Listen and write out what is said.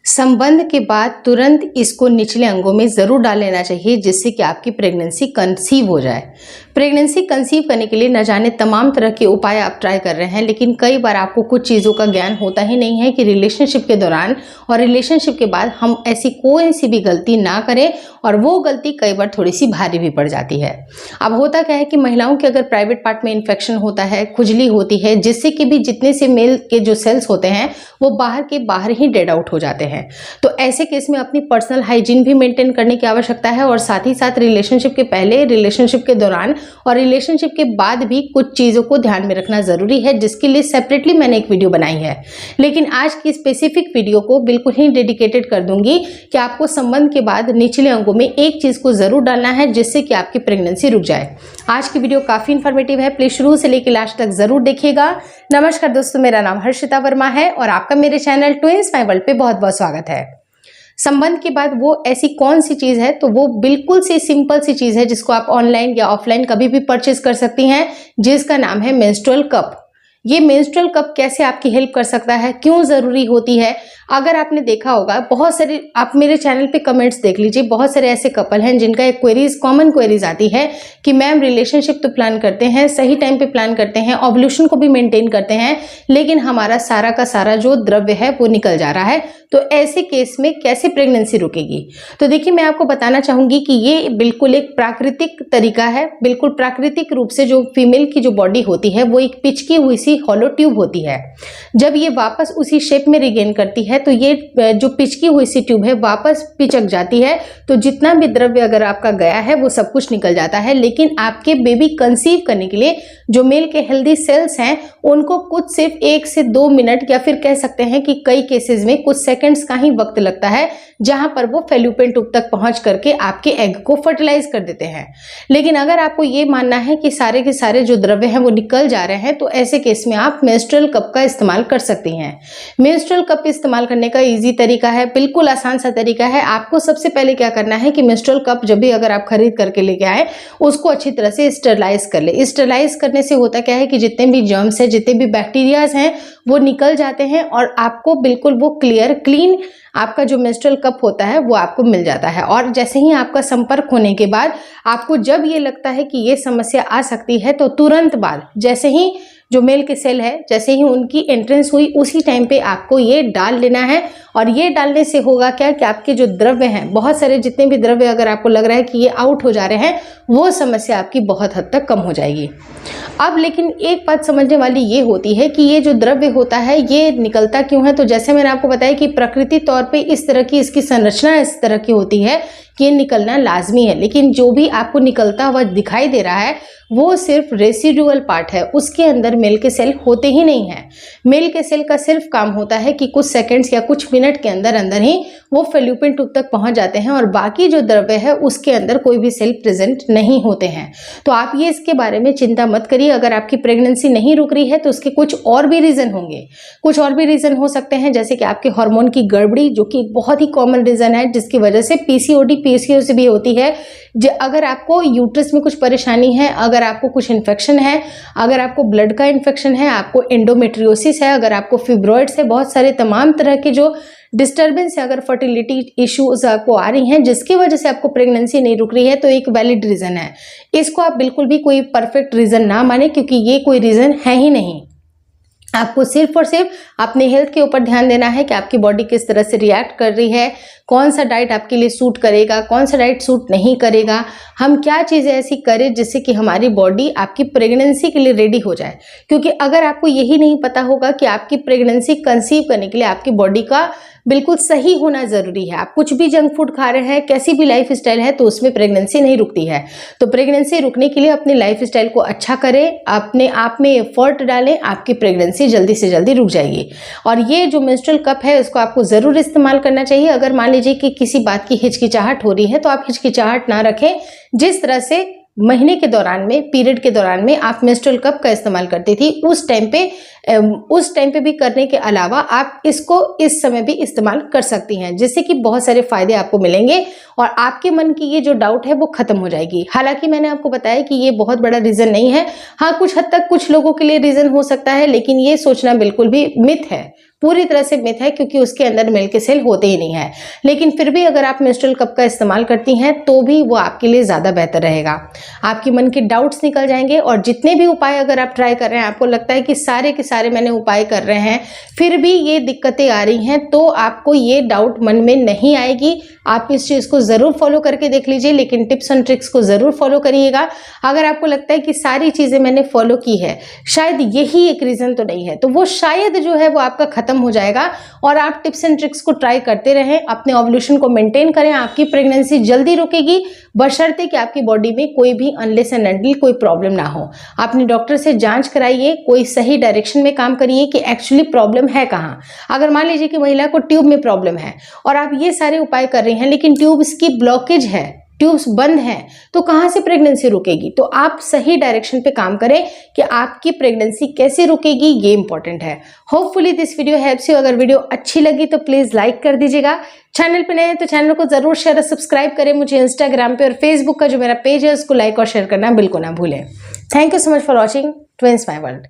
संबंध के बाद तुरंत इसको निचले अंगों में ज़रूर डाल लेना चाहिए, जिससे कि आपकी प्रेगनेंसी कंसीव हो जाए। प्रेगनेंसी कंसीव करने के लिए न जाने तमाम तरह के उपाय आप ट्राई कर रहे हैं, लेकिन कई बार आपको कुछ चीज़ों का ज्ञान होता ही नहीं है कि रिलेशनशिप के दौरान और रिलेशनशिप के बाद हम ऐसी कोई सी भी गलती ना करें, और वो गलती कई बार थोड़ी सी भारी भी पड़ जाती है। अब होता क्या है कि महिलाओं के अगर प्राइवेट पार्ट में इन्फेक्शन होता है, खुजली होती है, जिससे कि भी जितने से मेल के जो सेल्स होते हैं वो बाहर के बाहर ही डेड आउट हो जाते हैं। तो ऐसे केस में अपनी पर्सनल हाइजीन भी मेंटेन करने की आवश्यकता है, और साथ ही साथ रिलेशनशिप के पहले, रिलेशनशिप के दौरान और रिलेशनशिप के बाद भी कुछ चीज़ों को ध्यान में रखना ज़रूरी है, जिसके लिए सेपरेटली मैंने एक वीडियो बनाई है। लेकिन आज की स्पेसिफिक वीडियो को बिल्कुल ही डेडिकेटेड कर दूंगी कि आपको संबंध के बाद निचले अंगों में एक चीज़ को ज़रूर डालना है, जिससे कि आपकी प्रेगनेंसी रुक जाए। आज की वीडियो काफ़ी इन्फॉर्मेटिव है, प्लीज़ शुरू से लेकर लास्ट तक ज़रूर देखिएगा। नमस्कार दोस्तों, मेरा नाम हर्षिता वर्मा है और आपका मेरे चैनल ट्विंस माय वर्ल्ड पे बहुत बहुत स्वागत है। संबंध के बाद वो ऐसी कौन सी चीज़ है, तो वो बिल्कुल सी सिंपल सी चीज़ है जिसको आप ऑनलाइन या ऑफलाइन कभी भी परचेज कर सकती हैं, जिसका नाम है मेंस्ट्रुअल कप। ये मेंस्ट्रुअल कप कैसे आपकी हेल्प कर सकता है, क्यों ज़रूरी होती है? अगर आपने देखा होगा, बहुत सारे, आप मेरे चैनल पे कमेंट्स देख लीजिए, बहुत सारे ऐसे कपल हैं जिनका एक कॉमन क्वेरीज आती है कि मैम रिलेशनशिप तो प्लान करते हैं, सही टाइम पे प्लान करते हैं, ओव्यूलेशन को भी मेंटेन करते हैं, लेकिन हमारा सारा का सारा जो द्रव्य है वो निकल जा रहा है। तो ऐसे केस में कैसे प्रेगनेंसी रुकेगी? तो देखिए, मैं आपको बताना चाहूँगी कि ये बिल्कुल एक प्राकृतिक तरीका है। बिल्कुल प्राकृतिक रूप से जो फीमेल की जो बॉडी होती है वो एक पिचकी हुई सी हॉलो ट्यूब होती है। जब ये वापस उसी शेप में रिगेन करती है तो ये जो पिचकी हुई सी ट्यूब है वापस पिचक जाती है, तो जितना भी द्रव्य अगर आपका गया है वो सब कुछ निकल जाता है। लेकिन आपके बेबी कंसीव करने के लिए जो मेल के हेल्दी सेल्स हैं उनको कुछ सिर्फ 1 से 2 मिनट, या फिर कह सकते हैं कि कई केसेस में कुछ सेकंड्स का ही वक्त लगता है, जहां पर वो फेल्यूपियन ट्यूब तक पहुंच करके आपके एग को फर्टिलाइज कर देते हैं। लेकिन अगर आपको ये मानना है कि सारे के सारे जो द्रव्य हैं वो निकल जा रहे हैं, तो ऐसे केस में आप मेंस्ट्रुअल कप का इस्तेमाल कर सकती हैं। मेंस्ट्रुअल कप इस्तेमाल करने का इजी तरीका है, बिल्कुल आसान सा तरीका है। आपको सबसे पहले क्या करना है कि मेंस्ट्रुअल कप जब भी अगर आप खरीद करके लेके आए, उसको अच्छी तरह से स्टरलाइज कर ले। स्टरलाइज करने से होता क्या है कि जितने भी जर्म्स हैं, जितने भी बैक्टीरियाज हैं वो निकल जाते हैं, और आपको बिल्कुल वो क्लीन आपका जो मेंस्ट्रुअल कप होता है वो आपको मिल जाता है। और जैसे ही आपका संपर्क होने के बाद आपको जब ये लगता है कि ये समस्या आ सकती है, तो तुरंत बाद जैसे ही जो मेल के सेल है, जैसे ही उनकी एंट्रेंस हुई, उसी टाइम पे आपको ये डाल लेना है। और ये डालने से होगा क्या कि आपके जो द्रव्य हैं, बहुत सारे जितने भी द्रव्य अगर आपको लग रहा है कि ये आउट हो जा रहे हैं, वो समस्या आपकी बहुत हद तक कम हो जाएगी। अब लेकिन एक बात समझने वाली ये होती है कि ये जो द्रव्य होता है ये निकलता क्यों है? तो जैसे मैंने आपको बताया कि प्रकृति तौर पे इस तरह की इसकी संरचना इस तरह की होती है कि ये निकलना लाजमी है। लेकिन जो भी आपको निकलता हुआ दिखाई दे रहा है वो सिर्फ रेसिडुअल पार्ट है, उसके अंदर मेल के सेल होते ही नहीं है। मेल के सेल का सिर्फ काम होता है कि कुछ सेकंड्स या कुछ मिनट के अंदर अंदर ही वो फेल्यूपियन ट्यूब तक पहुंच जाते हैं, और बाकी जो द्रव्य है उसके अंदर कोई भी सेल प्रेजेंट नहीं होते हैं। तो आप ये इसके बारे में चिंता मत करिए। अगर आपकी प्रेगनेंसी नहीं रुक रही है तो उसके कुछ और भी रीजन होंगे, कुछ और भी रीजन हो सकते हैं, जैसे कि आपके हार्मोन की गड़बड़ी, जो कि एक बहुत ही कॉमन रीजन है, जिसकी वजह से पीसीओडी भी होती है। अगर आपको यूट्रस में कुछ परेशानी है, अगर आपको कुछ इन्फेक्शन है, अगर आपको ब्लड का इन्फेक्शन है, आपको एंडोमेट्रियोसिस है, अगर आपको फिब्रॉइड्स है, बहुत सारे तमाम तरह के जो डिस्टर्बेंस है, अगर फर्टिलिटी इश्यूज आपको आ रही हैं जिसकी वजह से आपको प्रेगनेंसी नहीं रुक रही है, तो एक वैलिड रीजन है। इसको आप बिल्कुल भी कोई परफेक्ट रीजन ना माने, क्योंकि ये कोई रीजन है ही नहीं। आपको सिर्फ और सिर्फ अपने हेल्थ के ऊपर ध्यान देना है कि आपकी बॉडी किस तरह से रिएक्ट कर रही है, कौन सा डाइट आपके लिए सूट करेगा, कौन सा डाइट सूट नहीं करेगा, हम क्या चीज़ें ऐसी करें जिससे कि हमारी बॉडी आपकी प्रेगनेंसी के लिए रेडी हो जाए। क्योंकि अगर आपको यही नहीं पता होगा कि आपकी प्रेगनेंसी कंसीव करने के लिए आपकी बॉडी का बिल्कुल सही होना ज़रूरी है, आप कुछ भी जंक फूड खा रहे हैं, कैसी भी लाइफ स्टाइल है, तो उसमें प्रेगनेंसी नहीं रुकती है। तो प्रेगनेंसी रुकने के लिए अपनी लाइफ स्टाइल को अच्छा करें, अपने आप में एफर्ट डालें, आपकी प्रेगनेंसी जल्दी से जल्दी रुक जाएगी। और ये जो मेंस्ट्रुअल कप है इसको आपको ज़रूर इस्तेमाल करना चाहिए। अगर मान लीजिए कि किसी बात की हिचकिचाहट हो रही है तो आप हिचकिचाहट ना रखें। जिस तरह से महीने के दौरान में, पीरियड के दौरान में आप मेंस्ट्रुअल कप का इस्तेमाल करती थी, उस टाइम पे भी करने के अलावा आप इसको इस समय भी इस्तेमाल कर सकती हैं, जिससे कि बहुत सारे फायदे आपको मिलेंगे और आपके मन की ये जो डाउट है वो खत्म हो जाएगी। हालांकि मैंने आपको बताया कि ये बहुत बड़ा रीजन नहीं है। हाँ, कुछ हद तक कुछ लोगों के लिए रीजन हो सकता है, लेकिन ये सोचना बिल्कुल भी मिथ है, पूरी तरह से मिथ है, क्योंकि उसके अंदर मिल्क के सेल होते ही नहीं है। लेकिन फिर भी अगर आप मेंस्ट्रुअल कप का इस्तेमाल करती हैं तो भी वो आपके लिए ज़्यादा बेहतर रहेगा। आपके मन के डाउट्स निकल जाएंगे, और जितने भी उपाय अगर आप ट्राई कर रहे हैं, आपको लगता है कि सारे के सारे मैंने उपाय कर रहे हैं फिर भी ये दिक्कतें आ रही हैं, तो आपको ये डाउट मन में नहीं आएगी। आप इस चीज़ को ज़रूर फॉलो करके देख लीजिए, लेकिन टिप्स एंड ट्रिक्स को ज़रूर फॉलो करिएगा। अगर आपको लगता है कि सारी चीज़ें मैंने फॉलो की है, शायद यही एक रीज़न तो नहीं है, तो वो शायद जो है वो आपका ख़त्म हो जाएगा और आप टिप्स एंड ट्रिक्स को ट्राई करते रहें, अपने ओव्यूलेशन को मेंटेन करें। आपकी प्रेगनेंसी जल्दी रुकेगी, बशर्ते कि आपकी बॉडी में कोई भी अनलेस एंड अनटिल कोई प्रॉब्लम ना हो। अपने डॉक्टर से जांच कराइए, कोई सही डायरेक्शन में काम करिए कि एक्चुअली प्रॉब्लम है कहाँ। अगर मान लीजिए कि महिला को ट्यूब में प्रॉब्लम है और आप ये सारे उपाय कर रही हैं, लेकिन ट्यूब्स की ब्लॉकेज है, ट्यूब्स बंद हैं, तो कहाँ से प्रेगनेंसी रुकेगी। तो आप सही डायरेक्शन पे काम करें कि आपकी प्रेगनेंसी कैसे रुकेगी, ये इंपॉर्टेंट है। Hopefully this video helps you. अगर वीडियो अच्छी लगी तो प्लीज़ लाइक कर दीजिएगा। चैनल पे नए हैं तो चैनल को जरूर शेयर और सब्सक्राइब करें। मुझे इंस्टाग्राम पे और फेसबुक का जो मेरा पेज है उसको लाइक और शेयर करना बिल्कुल ना भूलें। Thank you so much for watching twins my world.